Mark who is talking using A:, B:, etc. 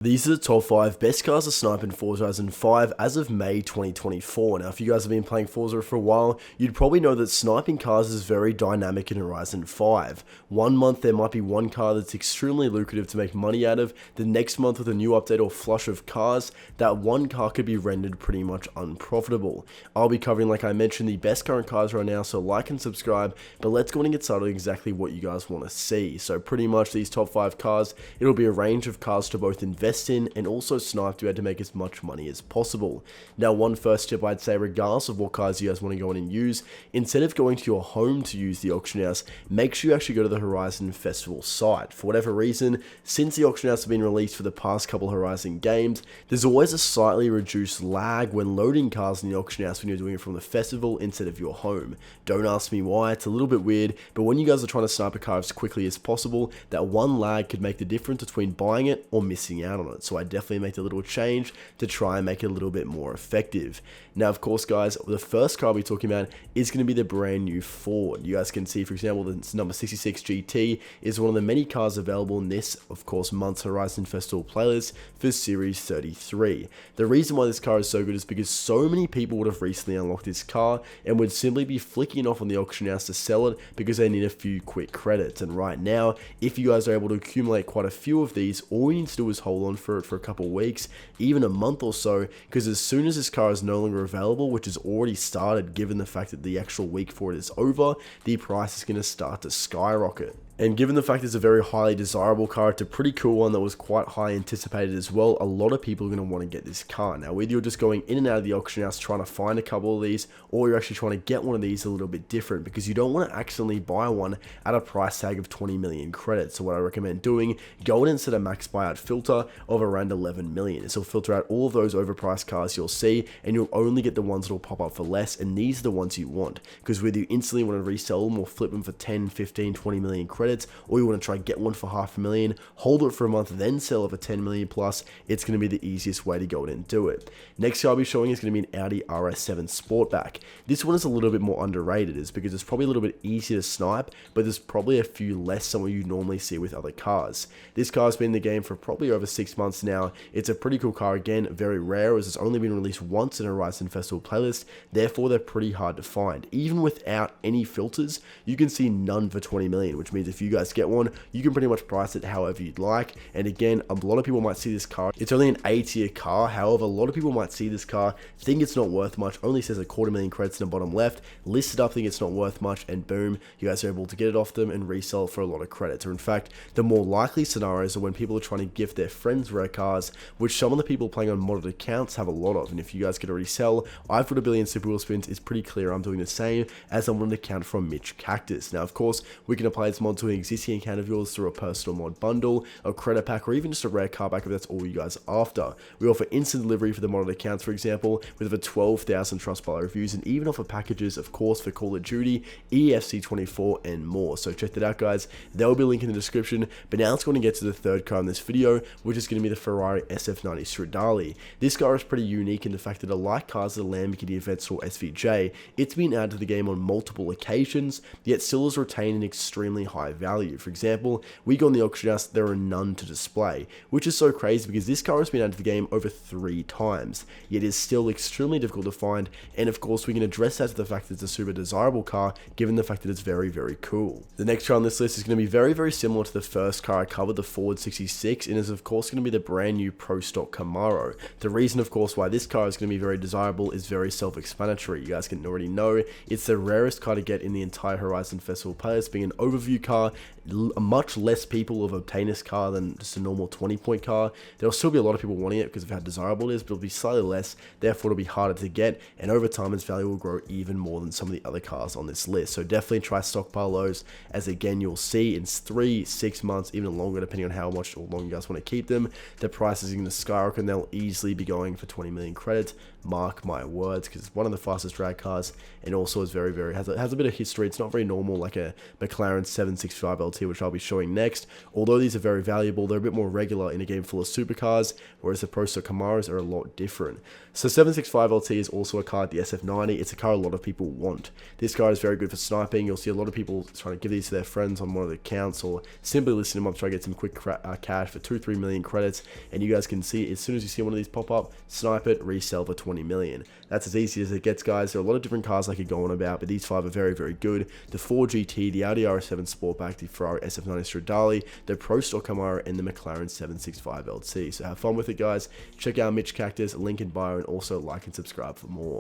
A: These are the top 5 best cars to snipe in Forza Horizon 5 as of May 2024. Now, if you guys have been playing Forza for a while, you'd probably know that sniping cars is very dynamic in Horizon 5. One month there might be one car that's extremely lucrative to make money out of. The next month with a new update or flush of cars, that one car could be rendered pretty much unprofitable. I'll be covering, like I mentioned, the best current cars right now, so like and subscribe, but let's go and get started on exactly what you guys want to see. So pretty much these top 5 cars, it'll be a range of cars to both invest in and also snipe to be able to make as much money as possible. Now, one first tip I'd say, regardless of what cars you guys want to go in and use, instead of going to your home to use the auction house, make sure you actually go to the Horizon Festival site. For whatever reason, since the auction house has been released for the past couple Horizon games, there's always a slightly reduced lag when loading cars in the auction house when you're doing it from the festival instead of your home. Don't ask me why, it's a little bit weird, but when you guys are trying to snipe a car as quickly as possible, that one lag could make the difference between buying it or missing out on it. So I definitely make a little change to try and make it a little bit more effective. Now, of course, guys, the first car we're talking about is going to be the brand new Ford. You guys can see, for example, the number 66 GT is one of the many cars available in this, of course, month's Horizon Festival playlist for Series 33. The reason why this car is so good is because so many people would have recently unlocked this car and would simply be flicking off on the auction house to sell it because they need a few quick credits. And right now, if you guys are able to accumulate quite a few of these, all you need to do is hold on for it for a couple of weeks, even a month or so, because as soon as this car is no longer available, which has already started given the fact that the actual week for it is over, the price is going to start to skyrocket. And given the fact it's a very highly desirable car, it's a pretty cool one that was quite high anticipated as well. A lot of people are going to want to get this car. Now, whether you're just going in and out of the auction house trying to find a couple of these, or you're actually trying to get one of these a little bit different, because you don't want to accidentally buy one at a price tag of 20 million credits. So what I recommend doing, go in and set a max buyout filter of around 11 million. This will filter out all of those overpriced cars you'll see, and you'll only get the ones that will pop up for less, and these are the ones you want, because whether you instantly want to resell them or flip them for 10, 15, 20 million credits, or you want to try and get one for $500,000, hold it for a month, then sell it for 10 million plus, it's going to be the easiest way to go in and do it. Next car I'll be showing is going to be an Audi RS7 Sportback. This one is a little bit more underrated, is because it's probably a little bit easier to snipe, but there's probably a few less than what you normally see with other cars. This car's been in the game for probably over 6 months now. It's a pretty cool car, again, very rare, as it's only been released once in a Horizon Festival playlist, therefore they're pretty hard to find. Even without any filters, you can see none for 20 million, which means if you guys get one, you can pretty much price it however you'd like. And again, a lot of people might see this car, it's only an A-tier car, however, a lot of people might see this car, think it's not worth much, only says a 250,000 credits in the bottom left, list it up, think it's not worth much, and boom, you guys are able to get it off them and resell it for a lot of credits. Or in fact, the more likely scenarios are when people are trying to gift their friends rare cars, which some of the people playing on modded accounts have a lot of. And if you guys could already sell, I've got a billion super wheel spins, it's pretty clear I'm doing the same as I'm on an account from MitchCactus. Now, of course, we can apply this mod to an existing account of yours through a personal mod bundle, a credit pack, or even just a rare car back if that's all you guys are after. We offer instant delivery for the modded accounts, for example, with over 12,000 Trustpilot reviews, and even offer packages, of course, for Call of Duty, EFC24, and more. So check that out, guys. There will be a link in the description. But now let's go and get to the third car in this video, which is going to be the Ferrari SF90 Stradale. This car is pretty unique in the fact that, like cars at the Lamborghini Aventador SVJ, it's been added to the game on multiple occasions, yet still has retained an extremely high value. For example, we go on the auction house, there are none to display, which is so crazy because this car has been added to the game over 3 times, yet is still extremely difficult to find. And of course, we can address that to the fact that it's a super desirable car, given the fact that it's very, very cool. The next car on this list is going to be very, very similar to the first car I covered, the Ford 66, and is of course going to be the brand new Pro Stock Camaro. The reason, of course, why this car is going to be very desirable is very self-explanatory. You guys can already know it's the rarest car to get in the entire Horizon Festival playlist, being an overview car. Much less people have obtained this car than just a normal 20-point car. There'll still be a lot of people wanting it because of how desirable it is, but it'll be slightly less, therefore it'll be harder to get, and over time its value will grow even more than some of the other cars on this list. So definitely try stockpile those, as again you'll see in 3, 6 months, even longer depending on how much or long you guys want to keep them, the price is going to skyrocket and they'll easily be going for 20 million credits. Mark my words, because it's one of the fastest drag cars, and also is very, very has a bit of history. It's not very normal like a McLaren 765 765 LT, which I'll be showing next. Although these are very valuable, they're a bit more regular in a game full of supercars, whereas the Pro Stock Camaros are a lot different. So 765 LT is also a car at the SF90. It's a car a lot of people want. This car is very good for sniping. You'll see a lot of people trying to give these to their friends on one of their accounts, or simply listing them up, try to get some quick cash for 2-3 million credits. And you guys can see, as soon as you see one of these pop up, snipe it, resell for 20 million. That's as easy as it gets, guys. There are a lot of different cars I could go on about, but these 5 are very, very good. The Ford GT, the Audi RS7 Sportback, the Ferrari SF90 Stradale, the Pro Stock Camaro, and the McLaren 765 LT. So have fun with it, guys. Check out MitchCactus, link in bio, and also like and subscribe for more.